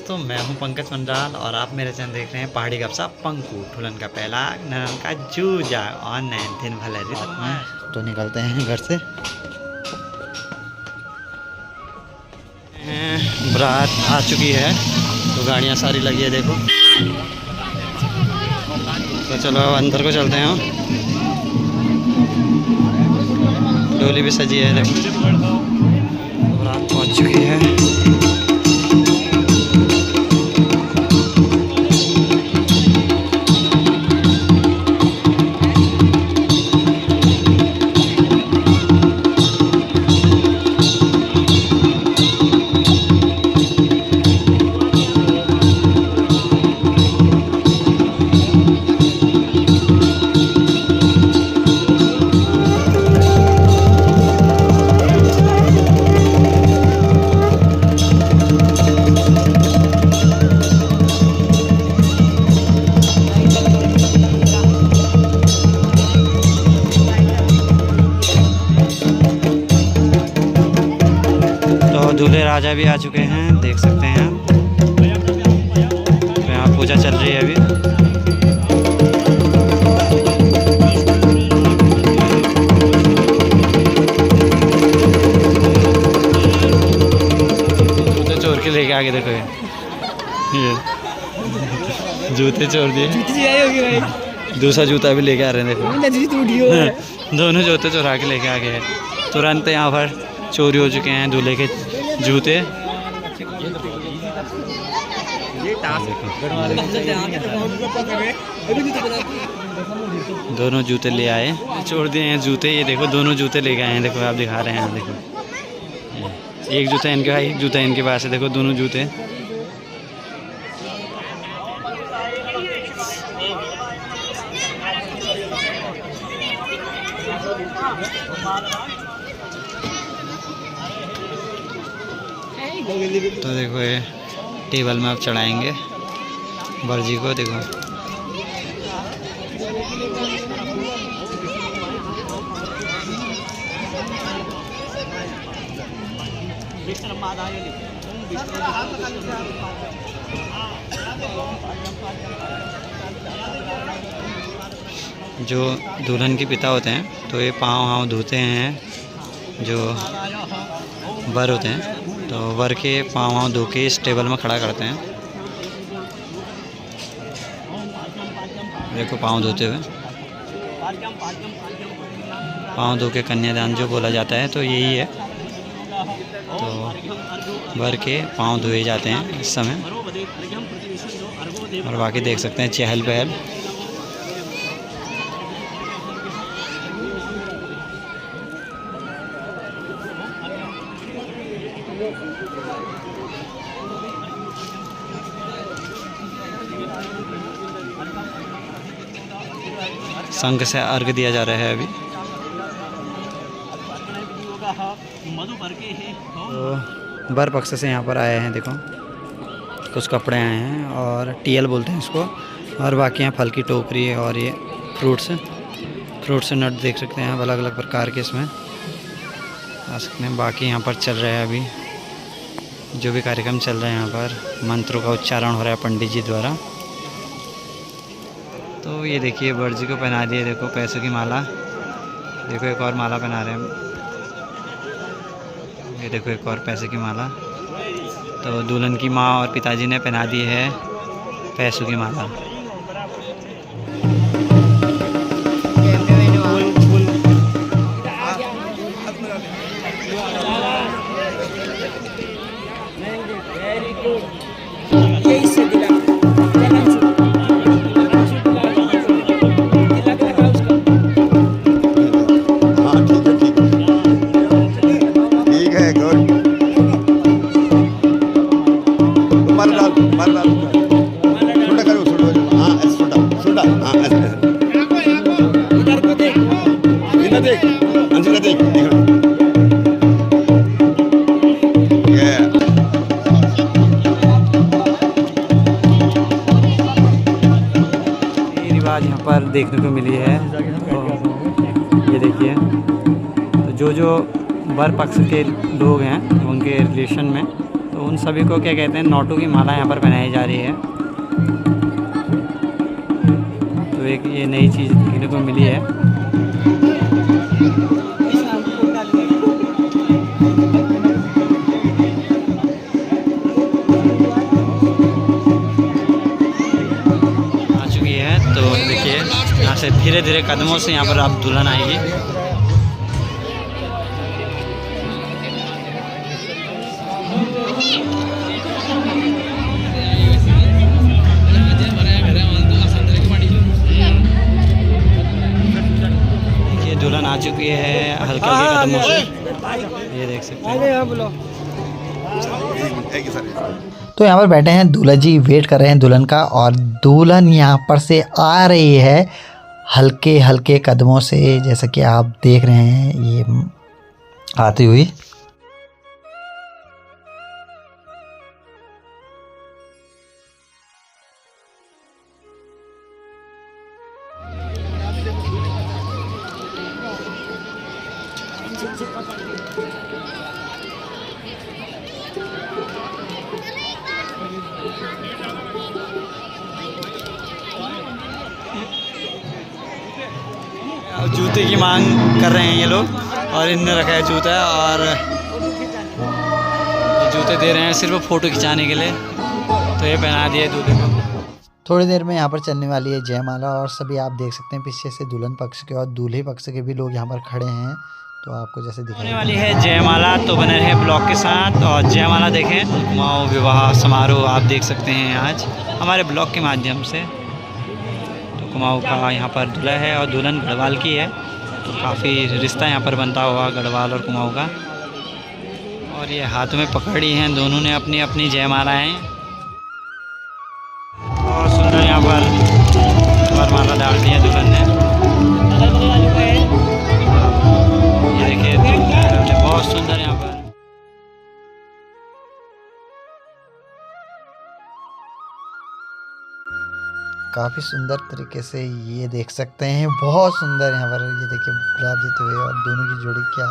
तो मैं हूं पंकज मंडाल और आप मेरे चैनल देख रहे हैं पहाड़ी गपशप पंकु ठुलन का पहला नरन का जूजा और 19 भले तो निकलते हैं घर से। बारात आ चुकी है तो गाड़ियां सारी लगी है देखो। तो चलो अंदर को चलते हैं। डोली भी सजी है देखो। बारात पहुंच चुकी है। दूल्हे राजा भी आ चुके हैं, देख सकते हैं आप। यहाँ पूजा चल रही है अभी। जूते चोर के लेके आगे देखो ये जूते चोर दिए। दूसरा जूता भी लेके आ रहे हैं देखो। दोनों जूते चोरा के लेके आ गए हैं। तुरंत यहाँ पर चोरी हो चुके हैं दूल्हे के जूते। दोनों जूते ले आए, छोड़ दिए हैं जूते। ये देखो दोनों जूते ले गए हैं, देखो आप दिखा रहे हैं। देखो एक जूता इनके पास, एक जूता इनके पास है। देखो दोनों जूते। तो देखो ये टेबल में आप चढ़ाएंगे वर जी को। देखो जो दुल्हन के पिता होते हैं तो ये पाँव धोते हैं। जो वर होते हैं तो वर के पाँव धो के इस टेबल में खड़ा करते हैं। देखो पाँव धोते हुए, पाँव धो के कन्यादान जो बोला जाता है तो यही है। तो वर के पाँव धोए जाते हैं इस समय। और बाकी देख सकते हैं चहल पहल। संघ से अर्घ दिया जा रहा है अभी। तो वर पक्ष से यहाँ पर आए हैं, देखो कुछ कपड़े आए हैं और टीएल बोलते हैं इसको। और बाकी यहाँ फल की टोकरी और ये फ्रूट्स नट देख सकते हैं आप, अलग अलग प्रकार के इसमें आ सकते हैं। बाकी यहाँ पर चल रहा है अभी जो भी कार्यक्रम चल रहे हैं। यहाँ पर मंत्रों का उच्चारण हो रहा है पंडित जी द्वारा। तो ये देखिए वर जी को पहना दिए, देखो पैसों की माला। देखो एक और माला पहना रहे हैं। ये देखो एक और पैसे की माला। तो दुल्हन की माँ और पिताजी ने पहना दी है पैसों की माला। रिवाज यहाँ पर देखने को मिली है। तो ये देखिए, तो जो वर पक्ष के लोग हैं उनके रिलेशन में तो उन सभी को क्या कहते हैं, नोटों की माला यहाँ पर पहनाई जा रही है। तो एक ये नई चीज़ देखने को मिली है। आ चुकी है, तो देखिए यहाँ से धीरे धीरे कदमों से यहाँ पर अब दुल्हन आएगी। दुल्हन आ चुकी है हल्के हल्के कदमों से, ये देख सकते हैं। तो यहाँ पर बैठे हैं दूल्हा जी, वेट कर रहे हैं दुल्हन का, और दुल्हन यहाँ पर से आ रही है हल्के हल्के कदमों से, जैसा कि आप देख रहे हैं ये आती हुई। जूते की मांग कर रहे हैं ये लोग, और इनने रखा है जूता, और ये जूते दे रहे हैं सिर्फ फ़ोटो खिंचाने के लिए। तो ये पहना दिए दूल्हे को। थोड़ी देर में यहाँ पर चलने वाली है जयमाला, और सभी आप देख सकते हैं पीछे से दुल्हन पक्ष के और दूल्हे पक्ष के भी लोग यहाँ पर खड़े हैं। तो आपको जैसे दिखाने वाली है जयमाला, तो बने रहे ब्लॉग के साथ। और जयमाला देखें, कुमाऊं विवाह समारोह आप देख सकते हैं आज हमारे ब्लॉग के माध्यम से। तो कुमाऊं का यहाँ पर दूल्हा है और दुल्हन गढ़वाल की है, तो काफ़ी रिश्ता यहाँ पर बनता हुआ गढ़वाल और कुमाऊं का। और ये हाथ में पकड़ी हैं दोनों ने अपनी अपनी जयमालाएँ, और सुंदर यहाँ पर वरमाला डाल दी है दुल्हन ने। ये देखिए बहुत सुंदर यहाँ पर। काफ़ी सुंदर तरीके से ये देख सकते हैं, बहुत सुंदर यहाँ पर। ये देखिए गुलाब देते हुए, और दोनों की जोड़ी क्या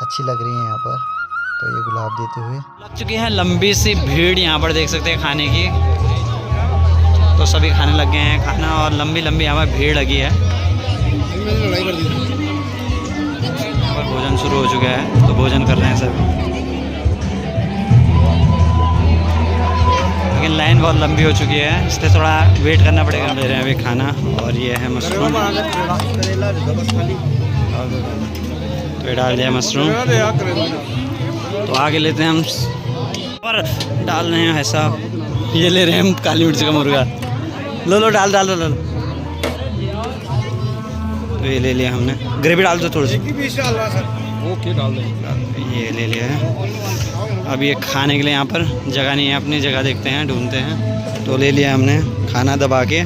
अच्छी लग रही है यहाँ पर। तो ये गुलाब देते हुए लग चुकी है लंबी सी भीड़, यहाँ पर देख सकते हैं खाने की। तो सभी खाने लग गए हैं खाना, और लंबी लंबी यहाँ पर भीड़ लगी है। यहाँ पर भोजन शुरू हो चुका है, तो भोजन कर रहे हैं सभी, लेकिन लाइन बहुत लंबी हो चुकी है, इसलिए थोड़ा वेट करना पड़ेगा। ले रहे हैं अभी खाना, और ये है मशरूम, तो ये डाल दिया मशरूम। तो आगे लेते हैं हम, और डाल रहे हैं ऐसा, ये ले रहे हैं हम काली मिर्च का मुर्गा। लो लो डाल डाल लो। तो ये ले लिया हमने, ग्रेवी डाल दो थोड़ी सी। ओके डाल दो। ये ले लिया है। अब ये खाने के लिए यहाँ पर जगह नहीं है, अपनी जगह देखते हैं, ढूंढते हैं। तो ले लिया हमने खाना दबा के।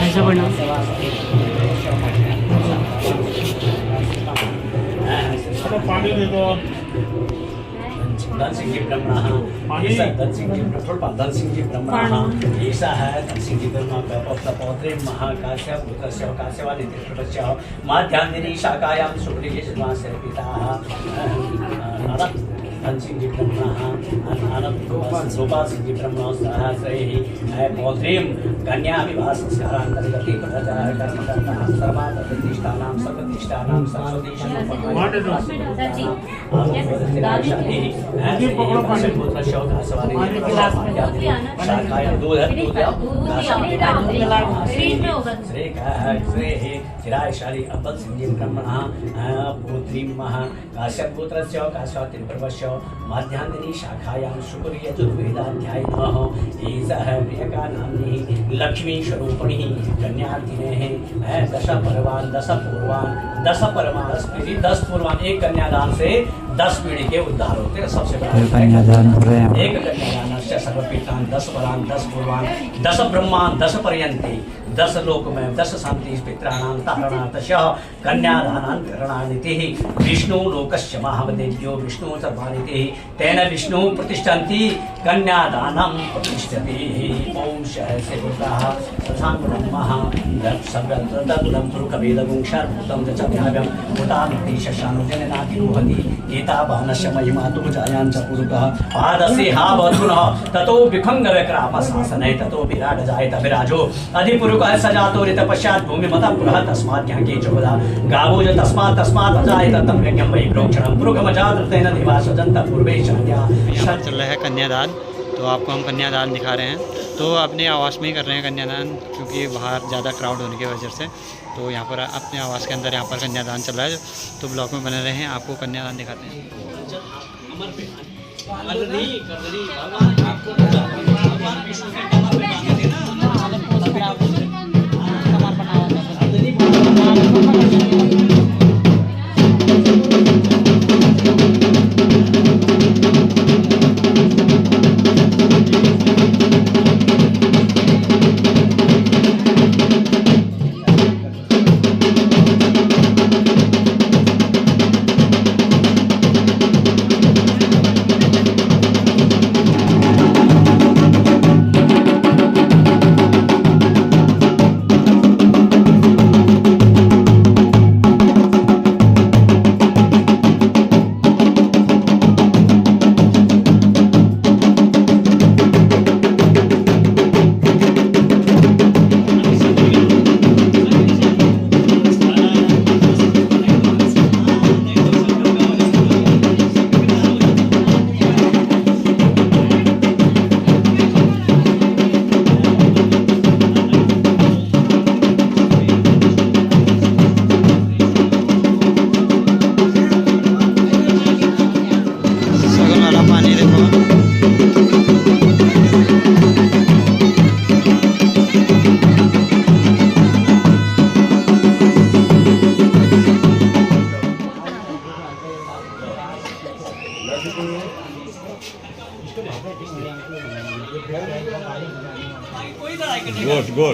ऐसा बना पानी दे दो। धन सिंह जी ब्रह्मणा, धन सिंह जी धन सिंह जी ब्रह्मणा, ऐसा है धन सिंह जी ब्रह्मा पौत्रे महाकाश्य पुत्रस्य काश्यवादी तीर्थस्य माध्यान्दिनी शाखायां सुप्रीय श्रीवास पिता धन सिंह जी ब्रह्मणा आनंद गोपाल सिंह जी ब्रह्मणा सहस्रैः पौत्रीं कन्या विवाह संस्कारान्तर्गते कर्मकर्ता सर्वातिष्ठानां सर्वतिष्ठानां सरस्वती चिरायशाली अब्बल सिंह जी ब्रह्मणः पुत्रीं काश्यप पुत्रस्य काश्यपतिर्भवस्य माध्यान्दिनी शाखायां शुक्रिय चतुर्वेदाध्यायिनः एषः प्रियका नाम्नी लक्ष्मी स्वरूपिणी कन्यार्थिनेः दश पूर्वान एक कन्यादान से 10 पीढ़ी के उद्धार होते हैं। सबसे बड़ा कन्यादान हो रहे हैं। एक कन्यादान सर्वपीठान 10 वरान 10 पूर्वान 10 ब्रह्मान 10 पर्यन्ते 10 लोक में 10 शांति पित्राणां तारणार्थशः कन्यादानान्तरणानितिः विष्णु लोकस्य महादेव्यो विष्णु सर्वानितिः तेन विष्णु प्रतिष्ठन्ति कन्यादानं प्रतिष्ठते। ओम सहस्र पुरुषाः तथां ब्रह्मः दत्सर्वतदुलं पुरुषवेदगुं शर्वभूतं दशव्याव्यं भूतामिति शशानुजननातिरोहति एतावानस्य महिमा तु जायां च पुरुषः पादसे हा वधुनः ततो विखङ्गव्यक्रामशासने ततो विराट जायत विराजो अधिपुरुषः सजातो ऋत पश्चात् भूमिमतः पुरः तस्मात् ज्ञाके च वदा गावो च तस्मात् अजायत तं यज्ञं वै प्रोक्षणं पुरुषमजातृतेन दिवासजन्त पूर्वे शान्त्या। यहाँ चल रहा है कन्यादान, तो आपको हम कन्यादान दिखा रहे हैं। तो अपने आवास में ही कर रहे हैं कन्यादान, क्योंकि बाहर ज़्यादा क्राउड होने की वजह से। तो यहाँ पर अपने आवास के अंदर यहाँ पर कन्यादान चल रहा है, तो ब्लॉग में बने रहे हैं, आपको कन्यादान दिखाते हैं।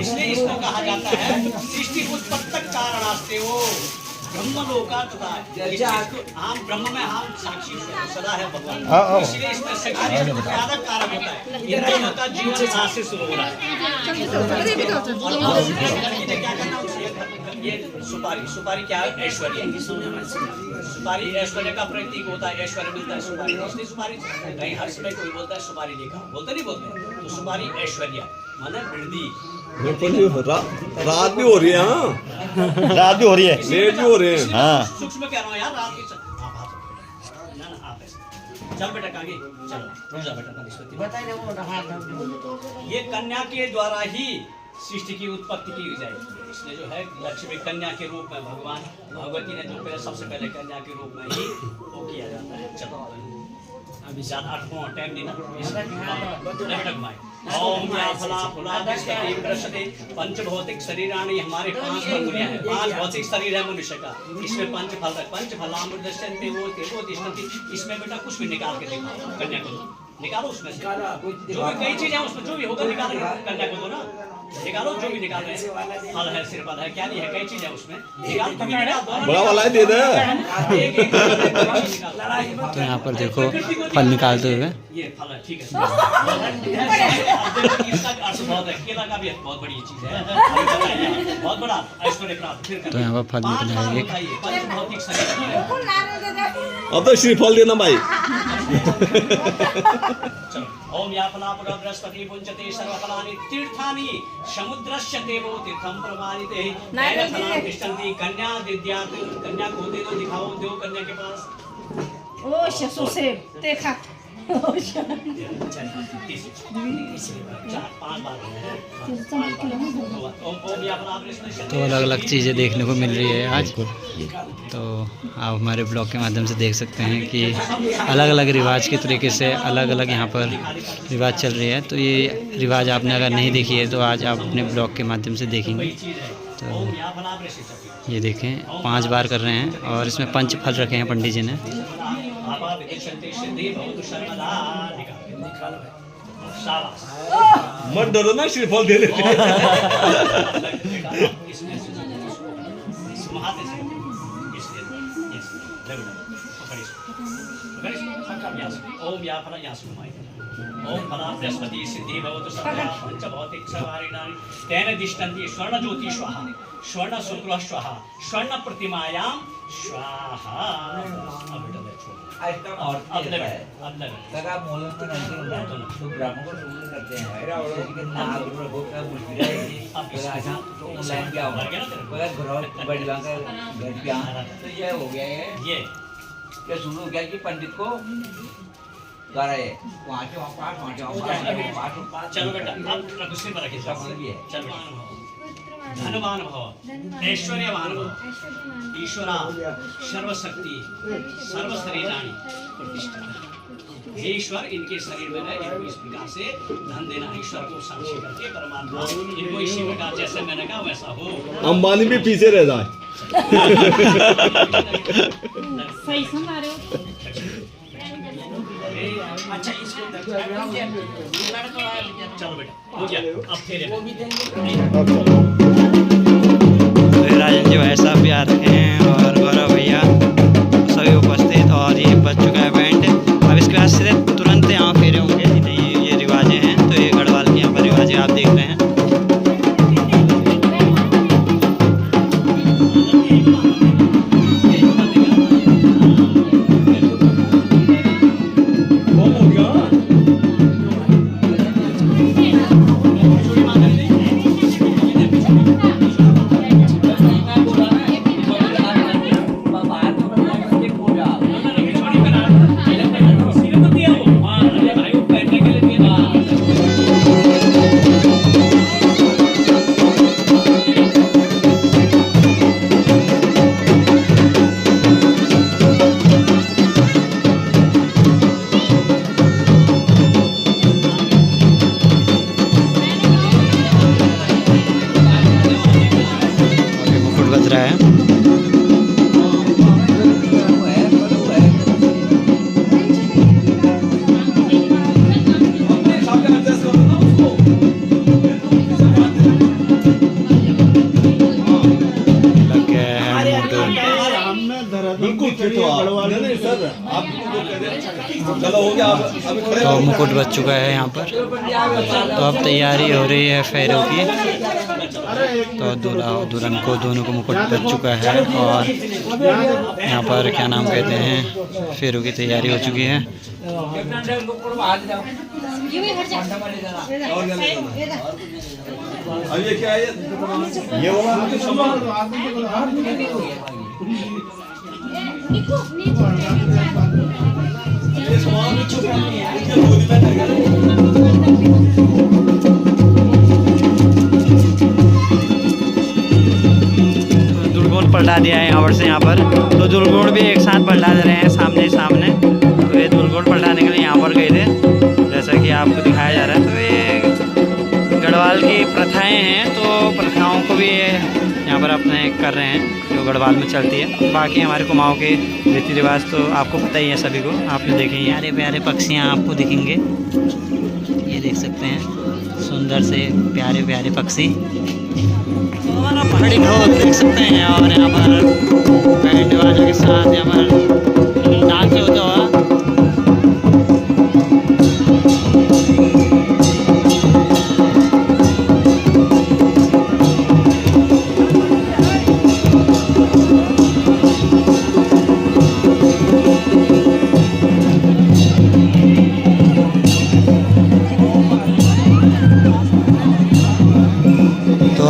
इसलिए इसको कहा जाता है सृष्टि उत्पत्तक कारणास्ते वो ब्रह्म लोका तथा हम ब्रह्म में हम साक्षी सदा है भगवान, इसलिए इसमें सृष्टि उत्पादक कारक होता है। ये ब्रह्म का जीवन यहाँ से शुरू हो रहा है। क्या करना ये सुपारी क्या है? ऐश्वर्य। सुपारी ऐश्वर्य का प्रतीक होता है, ऐश्वर्य मिलता है सुपारी। इसलिए सुपारी कहीं हर समय कोई बोलता है सुपारी देखा, बोलते नहीं बोलते। तो सुपारी ऐश्वर्य माने वृद्धि। रात भी हो रही है, हाँ रात भी हो रही है, लेट भी हो रहे हैं। हाँ सूक्ष्म कह रहा हूँ यार, रात की चल बेटा आगे चलो, रुक जा बेटा। ये कन्या के द्वारा ही सृष्टि की उत्पत्ति की जाएगी। इसलिए जो है लक्ष्मी कन्या के रूप में भगवान भगवती ने जो पहले सबसे पहले कन्या के रूप में ही वो किया जाता है। चलो अभी ज्यादा टाइम देना ओम या फला फुला विष्णु पंच भौतिक शरीराणि, हमारे 5 अंगुलियां हैं, 5 भौतिक शरीर है मनुष्य का। इसमें पंच फलामृतस्यन्ते वो तिष्ठन्ति। इसमें बेटा कुछ भी निकाल के दिखाओ, कन्या को निकालो उसमें से जो भी कई चीज है उसमें जो भी होगा निकालो, कन्या को दो ना निकालो, जो भी निकाल रहे हैं। फल है, सिर है, क्या नहीं है, कई चीज है उसमें निकाल, बड़ा वाला दे दे। तो यहाँ पर देखो फल निकालते हुए ये फल है, ठीक है। इसका अर्थ बहुत है, केला का भी बहुत बड़ी चीज है, बहुत बड़ा ऐश्वर्य प्राप्त। तो यहाँ पर फल निकला है एक। अब तो श्रीफल देना भाई। ओम या फला पुरा बृहस्पति पुंचते सर्वफलानि तीर्थानि समुद्रस्य देवो तीर्थम प्रमाणिते नैव फलानि तिष्ठन्ति। कन्या दिद्यात्, कन्या को दे दो, दिखाओ, दो कन्या के पास। ओ शसु से देखा तो अलग अलग चीज़ें देखने को मिल रही है आज। तो आप हमारे ब्लॉग के माध्यम से देख सकते हैं कि अलग अलग रिवाज के तरीके से अलग अलग यहाँ पर रिवाज चल रही है। तो ये रिवाज आपने अगर नहीं देखी है तो आज आप अपने ब्लॉग के माध्यम से देखेंगे। तो ये देखें 5 बार कर रहे हैं और इसमें पंच फल रखे हैं पंडित जी ने। शाबाश। मत डरो ना, श्रीफल दे देते हैं। इसमें से इसको हाथ से इसलिए ओम या फला या सुमाई ओम फला बृहस्पति सिद्धि भवतु सर्वदा पंच भौतिक सवारिणानि तेन दिष्टन्ति स्वर्ण ज्योति स्वाहा स्वर्ण शुक्र स्वाहा स्वर्ण प्रतिमायां स्वाहा। और अब लगे लगा मोलन में नहीं होता तो ब्राह्मण को शुरू करते हैं जैसे कि नाग प्रभु का मुश्किल है अब ऐसा तो ऑनलाइन क्या होगा अगर ग्रह बढ़ जाएगा घर पे आना तो ये हो गया है ये शुरू हो गया कि पंडित को गा रहे हैं वहाँ से वहाँ पाठ वहाँ से वहाँ पाठ। चलो बेटा अब प्रकृति पर रखिए सब ये चल बेटा धनवान भव ऐश्वर्यवान भव ईश्वरा सर्वशक्ति सर्व शरीराणी प्रतिष्ठा। हे ईश्वर इनके शरीर में रहे, इनको इस प्रकार से धन देना, ईश्वर को साक्षी करके परमात्मा इनको इसी प्रकार जैसे मैंने कहा वैसा हो। अंबानी भी पीछे रह जाए। सही समझ रहे हो। अच्छा इसको चलो बेटा हो गया अब फिर राजन जी भाई साहब भी आ रखे हैं और गौरव भैया सभी उपस्थित और ये बच चुका है बैंड। अब इसके बाद से तुरंत यहाँ फेरे होंगे। ये रिवाजें हैं तो ये गढ़वाल के यहाँ पर रिवाजें आप देख रहे हैं। तो मुकुट बच चुका है यहाँ पर। तो अब तैयारी हो रही है फेरों की। तो दूल्हा और दुल्हन को दोनों को मुकुट बच चुका है और यहाँ पर क्या नाम कहते हैं फेरों की तैयारी हो चुकी है। अब ये क्या है? ये दुर्गुण पलटा दिया है यहाँ पर से यहाँ पर। तो दुर्गुण भी एक साथ पलटा दे रहे हैं सामने सामने। तो ये दुर्गुण पलटाने के लिए यहाँ पर गए थे जैसा कि आपको दिखाया जा रहा है। तो ये गढ़वाल की प्रथाएं हैं तो प्रथाओं को भी यहाँ पर अपने कर रहे हैं जो गढ़वाल में चलती है। बाकी हमारे कुमाऊँ के रीति रिवाज तो आपको पता ही है सभी को, आपने देखे ही। प्यारे प्यारे पक्षियाँ आपको दिखेंगे, ये देख सकते हैं सुंदर से प्यारे प्यारे पक्षी हमारा पहाड़ी ढोल देख सकते हैं। और यहाँ पर बैंड बाजों के साथ यहाँ पर डांस होता हुआ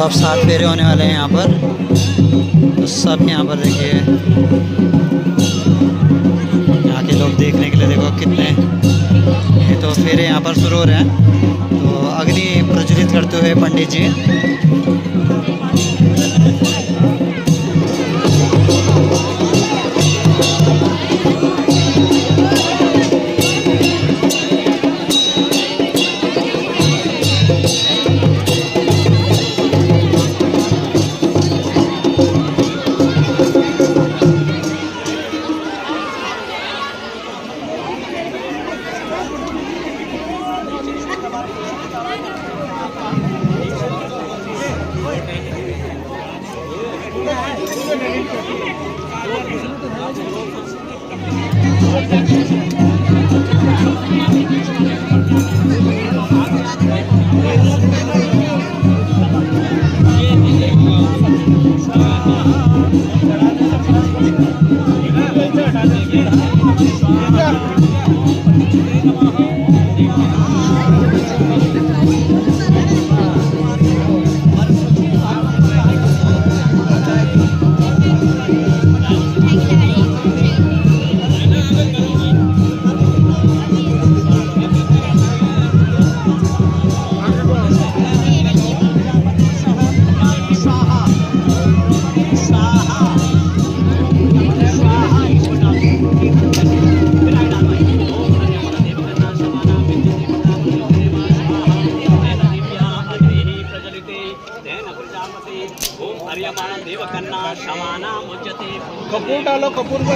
अब 7 फेरे होने वाले हैं यहाँ पर। तो सब यहाँ पर देखिए यहाँ के लोग देखने के लिए देखो कितने। ये तो फेरे यहाँ पर शुरू हो रहे हैं। तो अग्नि प्रज्वलित करते हुए पंडित जी कपूर डालो, कपूर का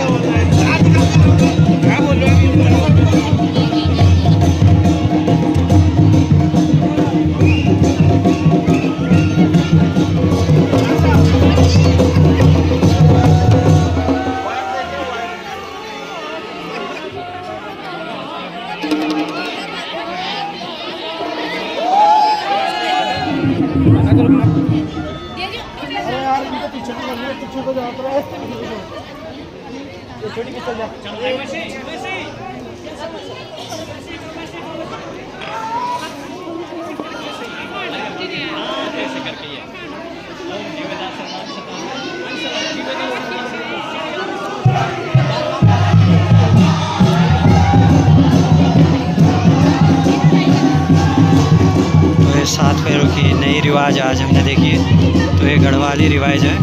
तो ये 7 पैरों की नई रिवाज आज हमने देखी है। तो ये गढ़वाली रिवाज है।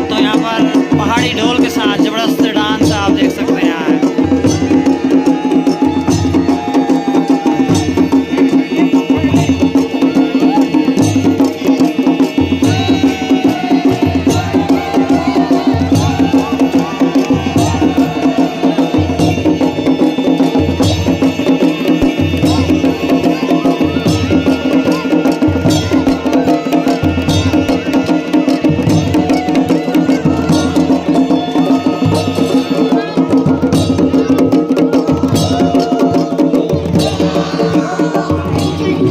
तो यहाँ पर पहाड़ी ढोल के साथ जबरदस्त डांस आप देख सकते हैं यहाँ।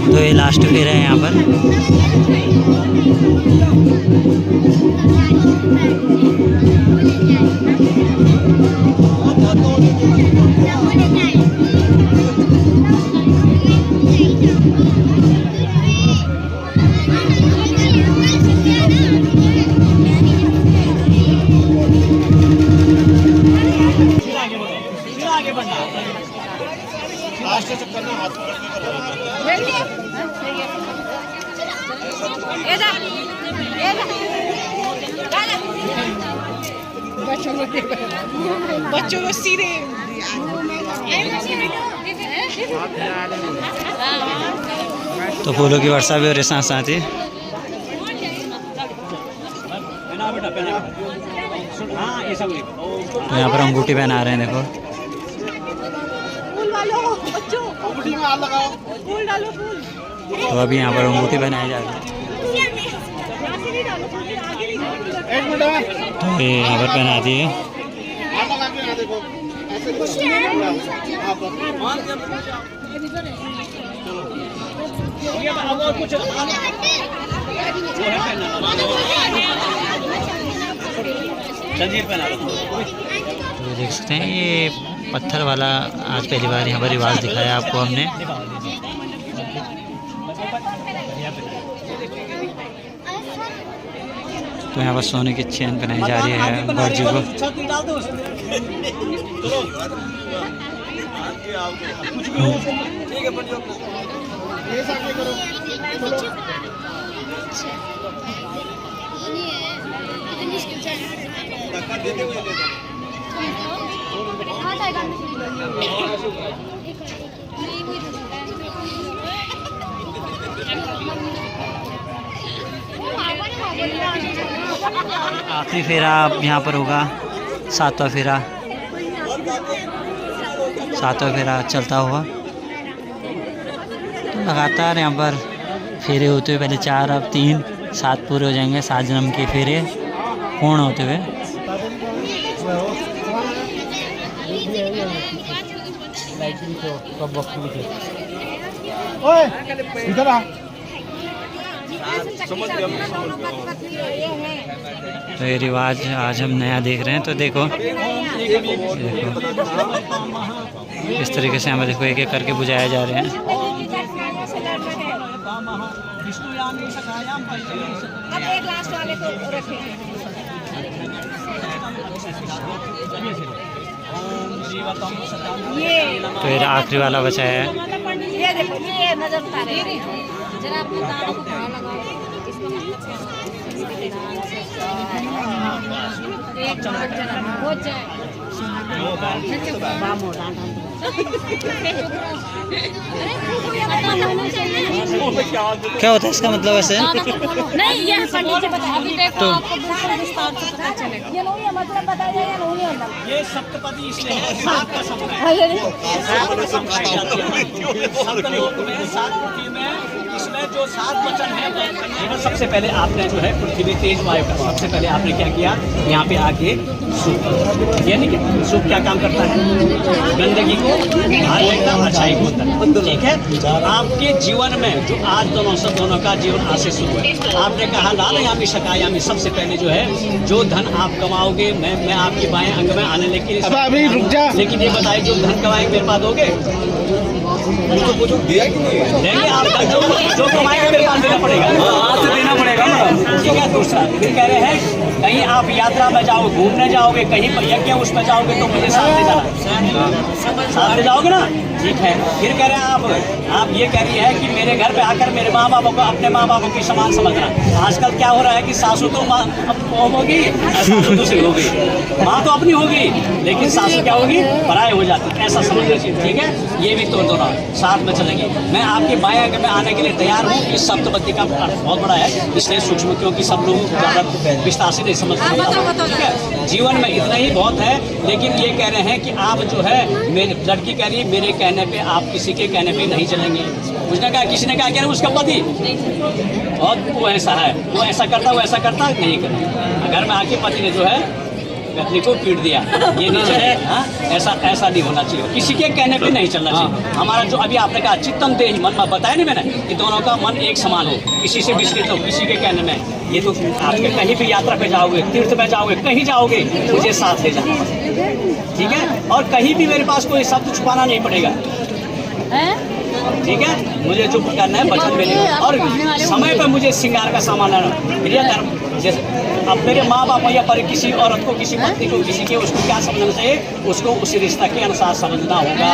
तो ये लास्ट फेरा है यहाँ पर। बच्चों को सीधे तो फूलों की वर्षा भी हो रही साथ साथ ही। तो यहाँ पर अंगूठी पहना रहे हैं देखो। फूल डालो बच्चों, फूल डालो फूल। तो अभी यहाँ पर अंगूठी पहनाई जा रही है। तो ये यहाँ पर पहना दी है। तो देख सकते हैं ये पत्थर वाला आज पहली बार यहाँ पर रिवाज दिखाया आपको हमने। तो यहाँ पर सोने की चेन पहनाई जा रही है बर्जी को। आखिरी फेरा यहाँ पर होगा, सातवां फेरा चलता हुआ। तो लगातार यहाँ पर फेरे होते हुए पहले 4 अब 3 7 पूरे हो जाएंगे। 7 जन्म के फेरे पूर्ण होते हुए। इधर आ। तो ये रिवाज आज हम नया देख रहे हैं। तो देखो इस तरीके से हमें देखो एक एक करके बुझाए जा रहे हैं। अब एक लास्ट वाले को रखें। तो ये आखिरी वाला बचा है। ये देखो, ये नजर उतारे जरा अपने दानों को लगाओ। क्या होता है इसका मतलब ऐसे? नहीं ये पंडित जी बता अभी देखो आपको पूरा विस्तार से पता चलेगा। ये नहीं है मतलब बताया या नहीं है मतलब ये सप्तपदी इसलिए है सात का समय इसमें जो 7 वचन है सबसे पहले आपने जो है पृथ्वी तेज वायु का सबसे पहले आपने क्या किया यहाँ पे आके सूप यानी कि सूप क्या काम करता है गंदगी को बाहर लेकर अच्छाई को ठीक है। आपके जीवन में जो आज दोनों का जीवन आज से शुरू है। आपने कहा लालयामी शकायामी सबसे पहले जो है जो धन आप कमाओगे मैं आपके बाएं अंग में आने लेकिन ये बताइए जो धन कमाएंगे मेरे पास दोगे देंगे आप जो कमाएंगे मेरे पास देना पड़ेगा हाथ से देना पड़ेगा ठीक है। दूसरा फिर कह रहे हैं कहीं आप यात्रा में जाओगे घूमने जाओगे कहीं पर यज्ञ उसमें जाओगे तो मुझे साथ ले जाना साथ ले जाओगे ना ठीक है। फिर कह रहे हैं आप ये कह रही है कि मेरे घर पे आकर मेरे माँ बापों को अपने माँ बापों की समान समझना। आजकल क्या हो रहा है कि सासू तो माँ होगी सासू दूसरी होगी माँ तो अपनी होगी लेकिन सासू क्या होगी पराये हो जाती ऐसा समझना चाहिए ठीक है। ये भी तोड़ दो ना साथ में चलेंगे। मैं आपके बाएं अंग में आने के लिए तैयार हूँ। इस सप्तपदी का अर्थ बहुत बड़ा है इसलिए सूक्ष्म क्योंकि सब लोग ज़्यादा विस्तार से नहीं समझते ठीक है। जीवन में इतना ही बहुत है लेकिन ये कह रहे हैं कि आप जो है मेरी लड़की कह रही है मेरे कहने पे आप किसी के कहने पे नहीं चलेंगे। उसने कहा किसी ने कहा कह रहे उसका पति और वो ऐसा है वो ऐसा करता नहीं करता। घर में आके पति ने जो है पत्नी को पीट दिया ये नहीं है ऐसा नहीं होना चाहिए। किसी के कहने पे नहीं चलना चाहिए। हमारा जो अभी आपने कहा चित्तम देहि मन में बताया नहीं मैंने कि दोनों का मन एक समान हो किसी से विचलित हो किसी के कहने में। ये तो आपके कहीं भी यात्रा पे जाओगे तीर्थ में जाओगे कहीं जाओगे मुझे साथ ले जाना ठीक है। और कहीं भी मेरे पास कोई शब्द छुपाना नहीं पड़ेगा ठीक है। मुझे जो करना है वचन मिलेगा और समय पर मुझे श्रृंगार का सामान लाना प्रिय धर्म जैसे अब मेरे माँ बाप या पर किसी औरत को किसी पत्नी को किसी के उसको क्या समझना चाहिए उसको उसी रिश्ता के अनुसार समझना होगा।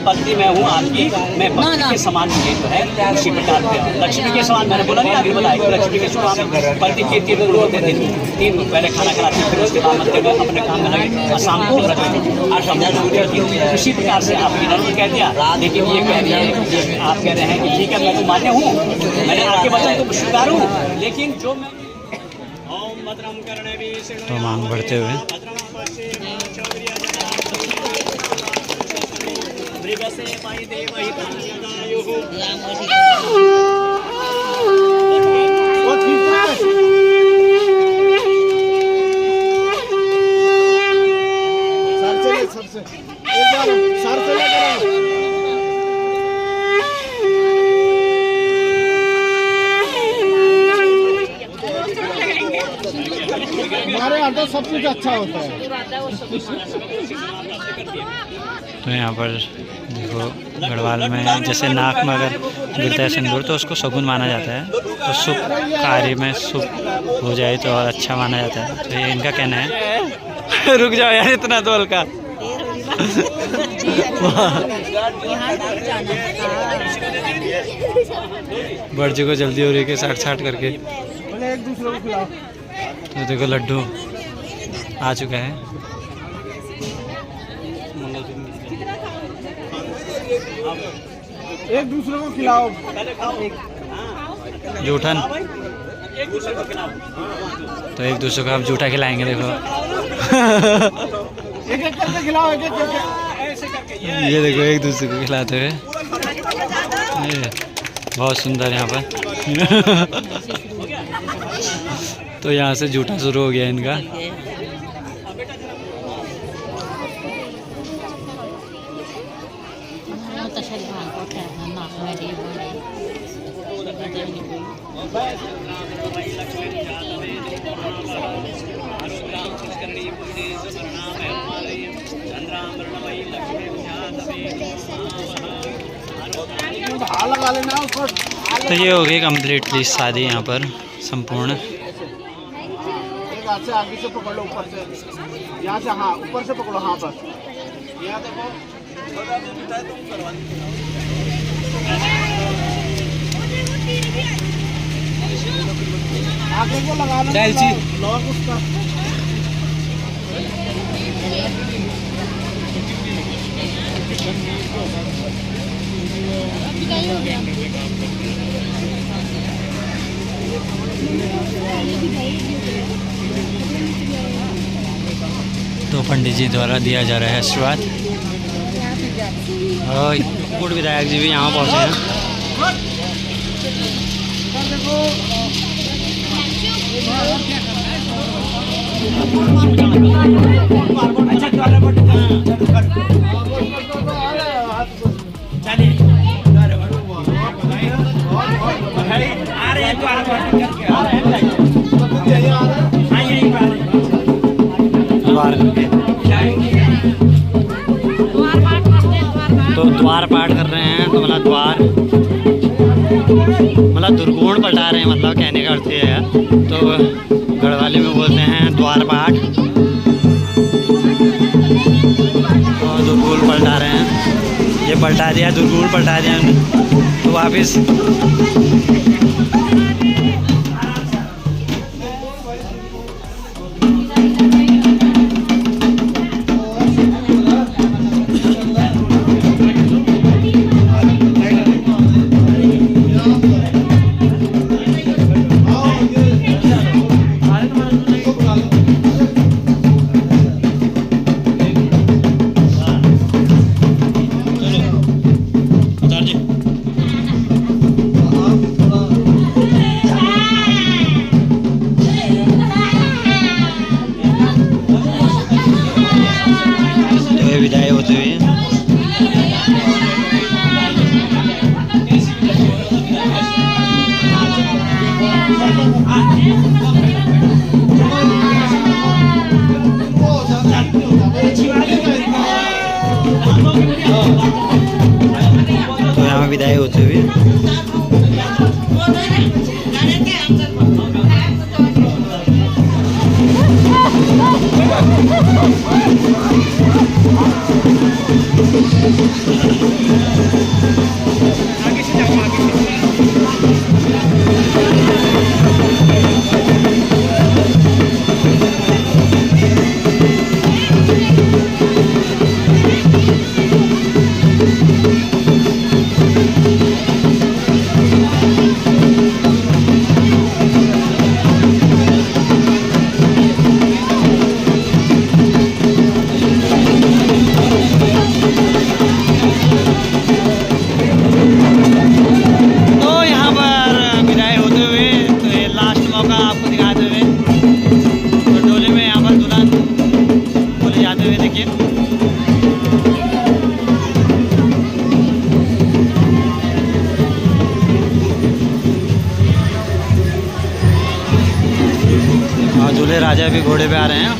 पत्नी मैं हूँ आपकी मैं पत्नी के समान मुझे जो है उसी प्रकार लक्ष्मी के समान मैंने बोला नहीं आगे बताया लक्ष्मी के समान पति के 3 गुरु होते थे 3 पहले खाना खिलाती फिर उसके बाद मंदिर में अपने काम में लगे और शाम को उसी प्रकार से आप इन्होंने कह दिया। लेकिन ये कह रही है आप कह रहे हैं कि ठीक है मैं तो मान्य हूँ मैंने आपके वचन को स्वीकार हूँ लेकिन जो मैं तो मांग बढ़ते हुए हमारे यहाँ तो सब कुछ अच्छा होता है। तो यहाँ पर देखो गढ़वाल में जैसे नाक में अगर गिरता है सिंदूर तो उसको शगुन माना जाता है तो शुभ कार्य में शुभ हो जाए तो और अच्छा माना जाता है। तो ये इनका कहना है रुक जाओ यार इतना तो हल्का बर्जी को जल्दी हो रही है साठ करके। एक दूसरे को खिलाओ। तो देखो लड्डू आ चुका है। एक दूसरे को खिलाओ। जूठन तो एक दूसरे को आप जूठा खिलाएंगे देखो एक करके खिलाओ एक करके। ये देखो एक दूसरे को खिलाते हुए बहुत सुंदर यहाँ पर तो यहाँ से जूठा शुरू हो गया इनका। लगा लेना उसको। तो ये हो गई कम्प्लीटली शादी यहाँ पर संपूर्ण। से आगे से पकड़ लो ऊपर से यहाँ से हाँ ऊपर से पकड़ो हाँ बस यहाँ देखो आगे को लगा लो लॉक उसका। तो पंडित जी द्वारा दिया जा रहा है आशीर्वाद। और पूर्व विधायक जी भी यहाँ पहुँचे हैं। तो द्वार पाठ कर रहे हैं, तो मतलब द्वार मतलब दुर्गुण पलटा रहे हैं, मतलब कहने का अर्थ ये है। तो गढ़वाली में बोलते हैं द्वार पाठ। तो दुर्गुण पलटा रहे हैं, ये पलटा दिया, दुर्गुण पलटा दिया तो वापिस विदाई होते हुए तो यहाँ विदाई होते हुए दूल्हे राजा भी घोड़े पे आ रहे हैं।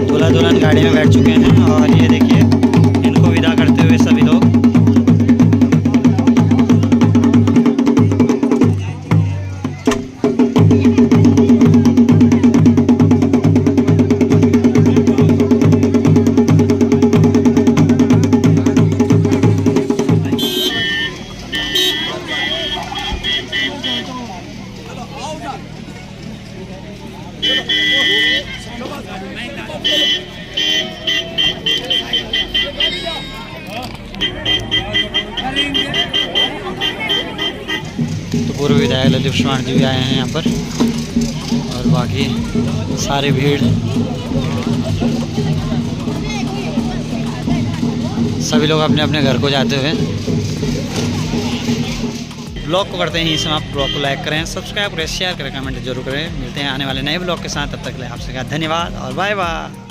दूल्हा दुल्हन गाड़ी में बैठ चुके हैं और ये देखिए इनको विदा करते हुए सभी लोग। तो पूर्व विधायक ललित कुमार जी भी आए हैं यहाँ पर और बाकी सारी भीड़, सभी लोग अपने अपने घर को जाते हुए। ब्लॉग को करते हैं समाप्त। ब्लॉग को लाइक करें, सब्सक्राइब करें, शेयर करें, कमेंट जरूर करें। मिलते हैं आने वाले नए ब्लॉग के साथ, तब तक के लिए आपसे धन्यवाद और बाय बाय।